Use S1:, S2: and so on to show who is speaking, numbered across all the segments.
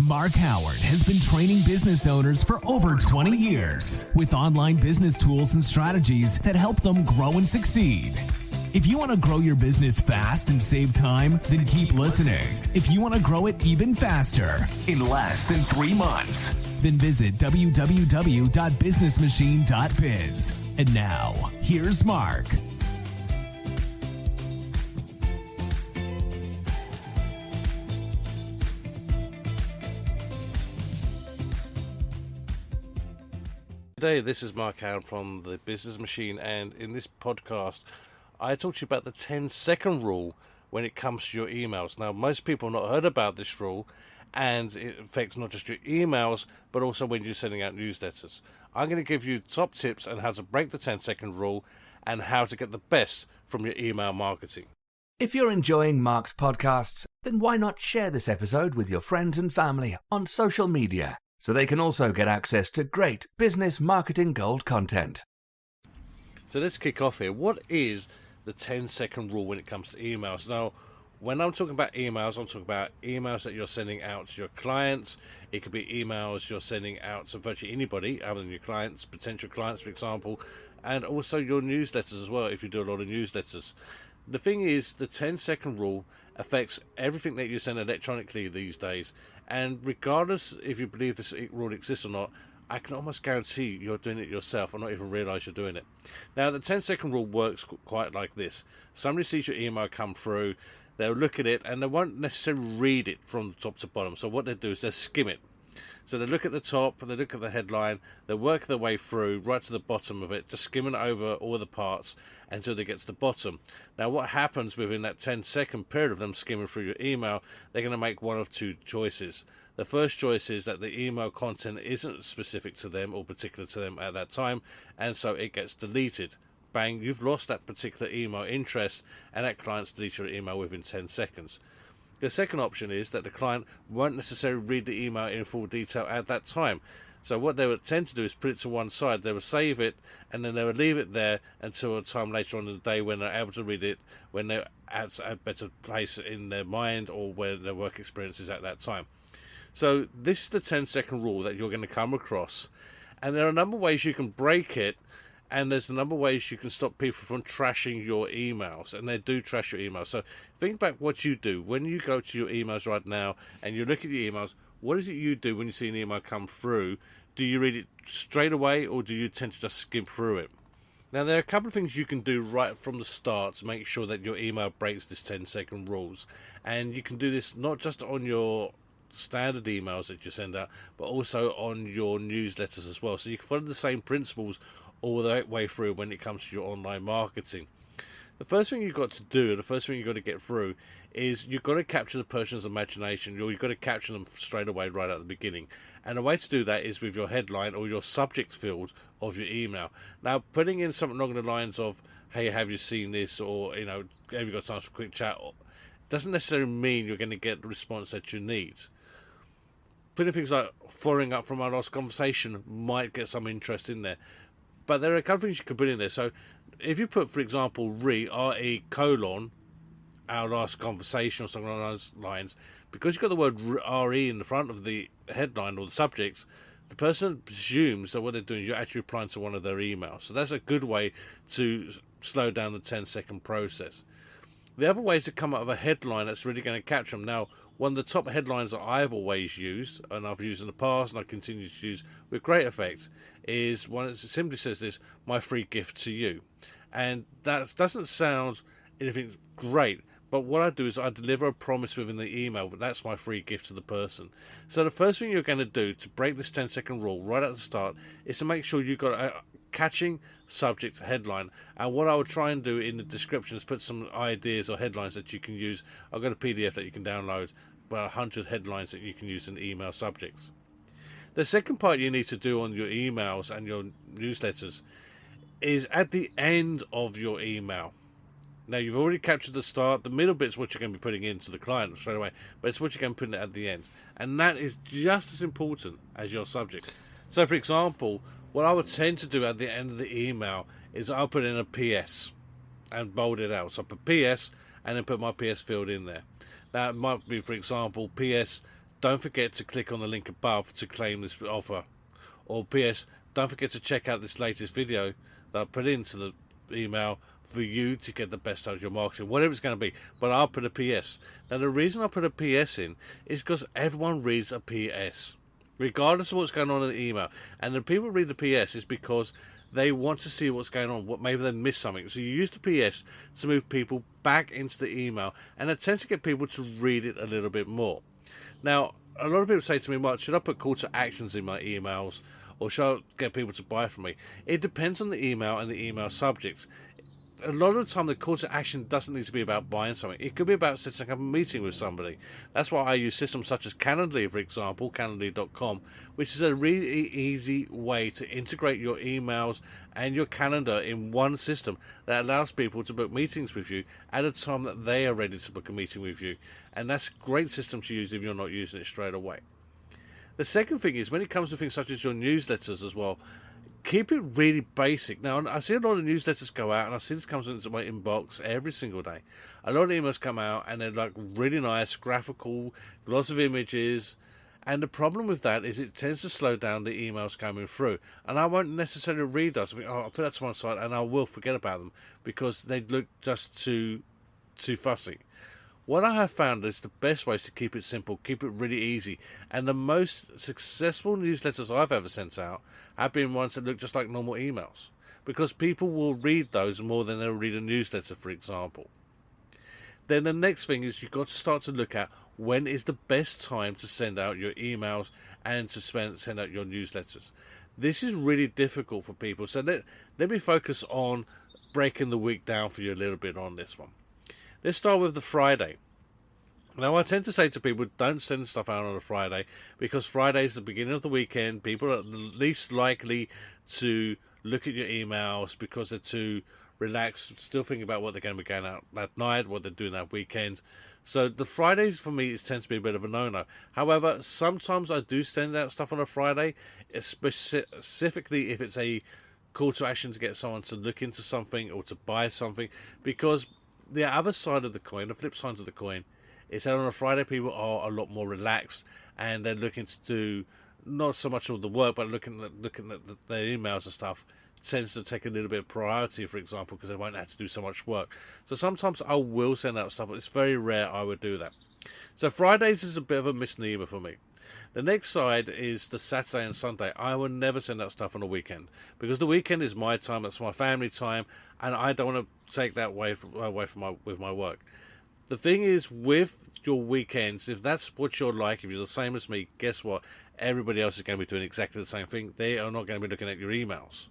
S1: Mark Howard has been training business owners for over 20 years with online business tools and strategies that help them grow and succeed. If you want to grow your business fast and save time, then keep listening. If you want to grow it even faster in less than 3 months, then visit www.BusinessMachine.biz. And now, here's Mark.
S2: Today, this is Mark Howard from the Business Machine, and in this podcast, I talk to you about the 10-second rule when it comes to your emails. Now, most people have not heard about this rule, and it affects not just your emails, but also when you're sending out newsletters. I'm going to give you top tips on how to break the 10-second rule and how to get the best from your email marketing.
S3: If you're enjoying Mark's podcasts, then why not share this episode with your friends and family on social media, so they can also get access to great business marketing gold content.
S2: So let's kick off here. What is the 10-second rule when it comes to emails? Now, when I'm talking about emails, I'm talking about emails that you're sending out to your clients. It could be emails you're sending out to virtually anybody other than your clients, potential clients, for example, and also your newsletters as well, if you do a lot of newsletters. The thing is, the 10-second rule affects everything that you send electronically these days. And regardless if you believe this rule exists or not, I can almost guarantee you're doing it yourself and not even realise you're doing it. Now, the 10-second rule works quite like this. Somebody sees your email come through, they'll look at it, and they won't necessarily read it from top to bottom. So what they do is they skim it. So they look at the top, they look at the headline, they work their way through right to the bottom of it, just skimming over all the parts until they get to the bottom. Now, what happens within that 10-second period of them skimming through your email, they're going to make one of two choices. The first choice is that the email content isn't specific to them or particular to them at that time, and so it gets deleted. Bang, you've lost that particular email interest, and that client's deleted your email within 10 seconds. The second option is that the client won't necessarily read the email in full detail at that time. So what they would tend to do is put it to one side. They would save it, and then they would leave it there until a time later on in the day when they're able to read it, when they're at a better place in their mind or where their work experience is at that time. So this is the 10-second rule that you're going to come across. And there are a number of ways you can break it, and there's a number of ways you can stop people from trashing your emails, and they do trash your emails. So think back what you do. When you go to your emails right now and you look at your emails, what is it you do when you see an email come through? Do you read it straight away, or do you tend to just skim through it? Now, there are a couple of things you can do right from the start to make sure that your email breaks this 10-second rules. And you can do this not just on your standard emails that you send out, but also on your newsletters as well. So you can follow the same principles all the way through when it comes to your online marketing. The first thing you've got to do, the first thing you've got to get through, is you've got to capture the person's imagination, or you've got to capture them straight away right at the beginning. And the way to do that is with your headline or your subject field of your email. Now, putting in something along the lines of, hey, have you seen this, or, you know, have you got time for a quick chat, doesn't necessarily mean you're going to get the response that you need. Putting things like following up from our last conversation might get some interest in there. But there are a couple of things you can put in there. So if you put, for example, R-E colon, our last conversation or something along those lines, because you've got the word RE in the front of the headline or the subject, the person presumes that what they're doing is you're actually replying to one of their emails. So that's a good way to slow down the 10-second process. The other way is to come up with a headline that's really going to capture them. Now, one of the top headlines that I've always used, and I've used in the past, and I continue to use with great effect, is one that simply says this: my free gift to you. And that doesn't sound anything great, but what I do is I deliver a promise within the email, but that's my free gift to the person. So the first thing you're going to do to break this 10-second rule right at the start is to make sure you've got a catching subject headline. And what I would try and do in the description is put some ideas or headlines that you can use. I've got a PDF that you can download, about 100 headlines that you can use in email subjects. The second part you need to do on your emails and your newsletters is at the end of your email. Now, you've already captured the start. The middle bit's what you're going to be putting into the client straight away, but it's what you're going to put in at the end. And that is just as important as your subject. So, for example, what I would tend to do at the end of the email is I'll put in a PS and bold it out. So I put PS and then put my PS field in there. Now, it might be, for example, PS don't forget to click on the link above to claim this offer. Or PS, don't forget to check out this latest video that I put into the email for you to get the best out of your marketing, whatever it's going to be. But I'll put a PS. Now, the reason I put a PS in is because everyone reads a PS, regardless of what's going on in the email. And the people read the PS is because they want to see what's going on, what maybe they missed something. So you use the PS to move people back into the email, and it tends to get people to read it a little bit more. Now, a lot of people say to me, Mark, should I put call to actions in my emails, or should I get people to buy from me? It depends on the email and the email subjects. A lot of the time, the call to action doesn't need to be about buying something. It could be about setting up a meeting with somebody. That's why I use systems such as Calendly, for example, calendly.com, which is a really easy way to integrate your emails and your calendar in one system that allows people to book meetings with you at a time that they are ready to book a meeting with you. And that's a great system to use if you're not using it straight away. The second thing is, when it comes to things such as your newsletters as well, keep it really basic. Now, I see a lot of newsletters go out, and I see this comes into my inbox every single day. A lot of emails come out, and they're like really nice, graphical, lots of images. And the problem with that is it tends to slow down the emails coming through. And I won't necessarily read those. I think, I'll put that to one side, and I will forget about them because they look just too fussy. What I have found is the best ways to keep it simple, keep it really easy. And the most successful newsletters I've ever sent out have been ones that look just like normal emails, because people will read those more than they'll read a newsletter, for example. Then the next thing is you've got to start to look at when is the best time to send out your emails and to send out your newsletters. This is really difficult for people. So let me focus on breaking the week down for you a little bit on this one. Let's start with the Friday. Now, I tend to say to people, don't send stuff out on a Friday, because Friday is the beginning of the weekend. People are least likely to look at your emails because they're too relaxed, still thinking about what they're going to be going out that night, what they're doing that weekend. So the Fridays for me, it tends to be a bit of a no-no. However, sometimes I do send out stuff on a Friday, specifically if it's a call to action to get someone to look into something or to buy something, because the other side of the coin, the flip side of the coin, is that on a Friday people are a lot more relaxed and they're looking to do not so much of the work, but looking at their emails and stuff tends to take a little bit of priority, for example, because they won't have to do so much work. So sometimes I will send out stuff, but it's very rare I would do that. So Fridays is a bit of a misnomer for me. The next side is the Saturday and Sunday. I will never send out stuff on the weekend, because the weekend is my time, it's my family time, and I don't want to take that away from my work. The thing is, with your weekends, if that's what you're like, if you're the same as me, guess what? Everybody else is going to be doing exactly the same thing. They are not going to be looking at your emails.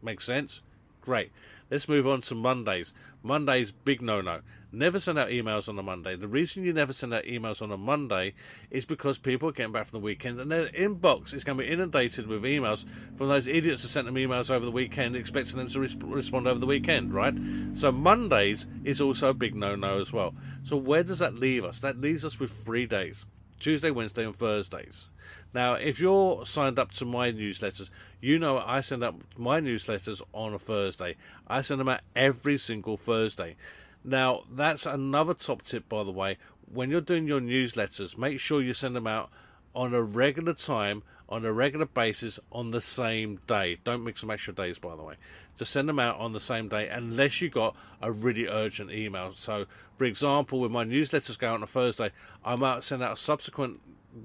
S2: Make sense? Great. Let's move on to Mondays. Mondays, big no-no. Never send out emails on a Monday. The reason you never send out emails on a Monday is because people are getting back from the weekend and their inbox is going to be inundated with emails from those idiots who sent them emails over the weekend expecting them to respond over the weekend, right? So Mondays is also a big no-no as well. So where does that leave us? That leaves us with 3 days: Tuesday, Wednesday and Thursdays. Now, if you're signed up to my newsletters, you know I send out my newsletters on a Thursday. I send them out every single Thursday. Now, that's another top tip, by the way. When you're doing your newsletters, make sure you send them out on a regular time, on a regular basis, on the same day. Don't mix some extra days, by the way. To send them out on the same day, unless you got a really urgent email. So, for example, when my newsletters go out on a Thursday, I might send out a subsequent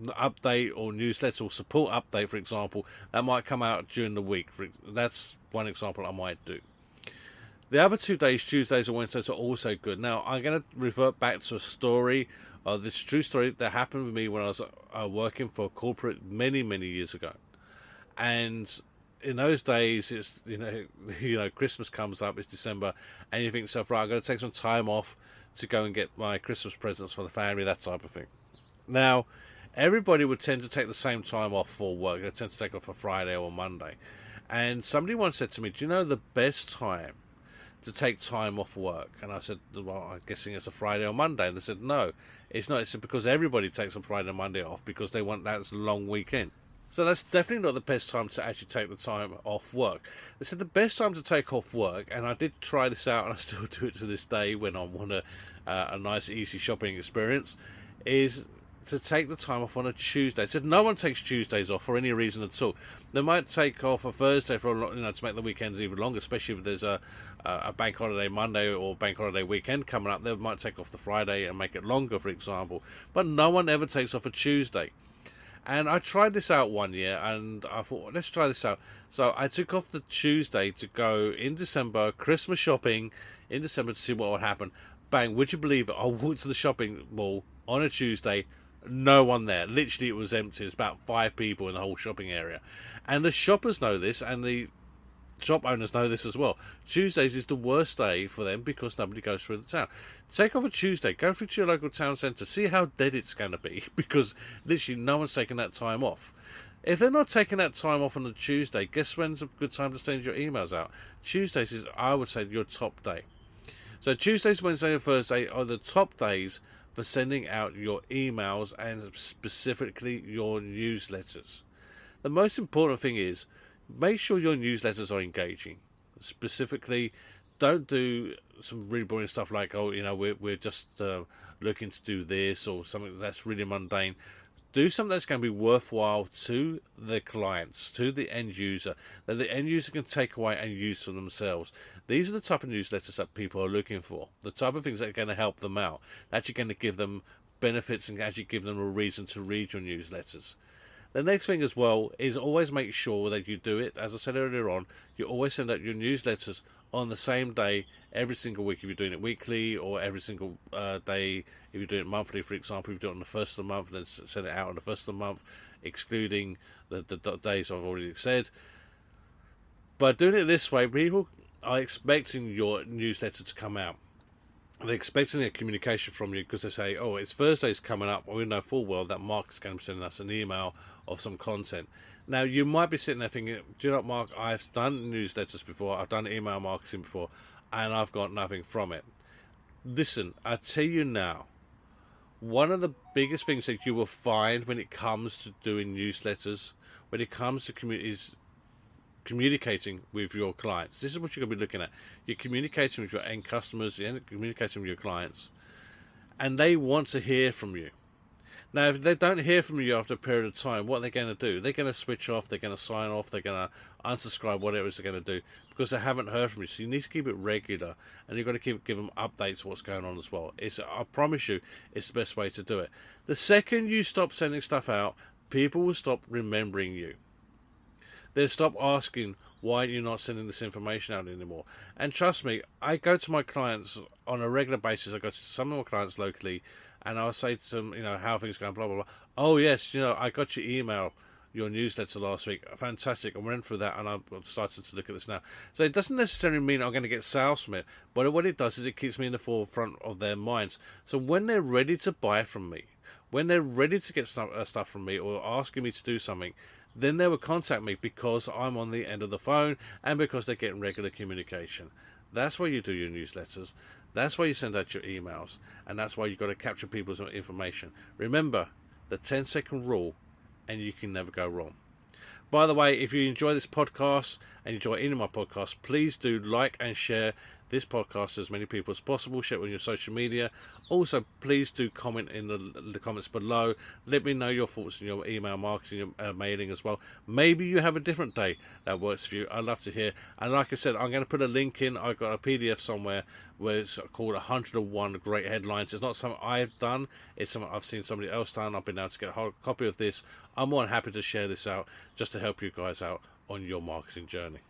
S2: update or newsletter or support update, for example, that might come out during the week. That's one example I might do. The other 2 days, Tuesdays and Wednesdays, are also good. Now, I'm going to revert back to a story, this true story that happened with me when I was working for a corporate many, many years ago. And in those days, it's you know, Christmas comes up, it's December, and you think to yourself, right, I'm going to take some time off to go and get my Christmas presents for the family, that type of thing. Now, everybody would tend to take the same time off for work. They tend to take off a Friday or Monday. And somebody once said to me, do you know the best time to take time off work? And I said, well, I'm guessing it's a Friday or Monday. And they said, no, it's not. It's because everybody takes a Friday and Monday off because they want that as a long weekend. So that's definitely not the best time to actually take the time off work. They said the best time to take off work, and I did try this out and I still do it to this day when I want a nice, easy shopping experience, is to take the time off on a Tuesday. So no one takes Tuesdays off for any reason at all. They might take off a Thursday for to make the weekends even longer, especially if there's a bank holiday Monday or bank holiday weekend coming up. They might take off the Friday and make it longer, for example. But no one ever takes off a Tuesday. And I tried this out one year, and I thought, let's try this out. So I took off the Tuesday to go in December, Christmas shopping in December to see what would happen. Bang, would you believe it? I walked to the shopping mall on a Tuesday, no one there. Literally, it was empty. There's about 5 people in the whole shopping area. And the shoppers know this, and the shop owners know this as well. Tuesdays is the worst day for them because nobody goes through the town. Take off a Tuesday, go through to your local town centre, see how dead it's going to be, because literally no one's taking that time off. If they're not taking that time off on a Tuesday, guess when's a good time to send your emails out? Tuesdays is, I would say, your top day. So Tuesdays, Wednesday and Thursday are the top days for sending out your emails and specifically your newsletters. The most important thing is make sure your newsletters are engaging. Specifically, don't do some really boring stuff like, we're just looking to do this, or something that's really mundane. Do something that's going to be worthwhile to the clients, to the end user, that the end user can take away and use for themselves. These are the type of newsletters that people are looking for, the type of things that are going to help them out, actually going to give them benefits and actually give them a reason to read your newsletters. The next thing as well is always make sure that you do it, as I said earlier on, you always send out your newsletters on the same day every single week if you're doing it weekly, or every single day if you're doing it monthly. For example, if you do it on the first of the month, then send it out on the first of the month, excluding the days I've already said. By doing it this way, people are expecting your newsletter to come out. They're expecting a communication from you because they say, oh, it's Thursday's coming up. We know full well that Mark is going to be sending us an email of some content. Now, you might be sitting there thinking, do you know what, Mark, I've done newsletters before, I've done email marketing before, and I've got nothing from it. Listen, I tell you now, one of the biggest things that you will find when it comes to doing newsletters, when it comes to communicating with your clients. This is what you're going to be looking at. You're communicating with your end customers, you're communicating with your clients, and they want to hear from you. Now, if they don't hear from you after a period of time, what are they going to do? They're going to switch off, they're going to sign off, they're going to unsubscribe, whatever it is they're going to do, because they haven't heard from you. So you need to keep it regular, and you've got to give them updates of what's going on as well. I promise you, it's the best way to do it. The second you stop sending stuff out, people will stop remembering you. They'll stop asking, why are you not sending this information out anymore? And trust me, I go to my clients on a regular basis. I go to some of my clients locally, and I'll say to them, how are things going, blah, blah, blah. Oh, yes, I got your email, your newsletter last week. Fantastic. I went through that, and I've started to look at this now. So it doesn't necessarily mean I'm going to get sales from it, but what it does is it keeps me in the forefront of their minds. So when they're ready to buy from me, when they're ready to get stuff from me or asking me to do something, then they will contact me because I'm on the end of the phone and because they're getting regular communication. That's why you do your newsletters. That's why you send out your emails. And that's why you've got to capture people's information. Remember the 10-second rule, and you can never go wrong. By the way, if you enjoy this podcast and you enjoy any of my podcasts, please do like and share this podcast to as many people as possible. Share it on your social media. Also, please do comment in the comments below. Let me know your thoughts on your email marketing, your mailing as well. Maybe you have a different day that works for you. I'd love to hear. And like I said, I'm going to put a link in. I've got a PDF somewhere where it's called 101 Great Headlines. It's not something I've done. It's something I've seen somebody else done. I've been able to get a copy of this. I'm more than happy to share this out just to help you guys out on your marketing journey.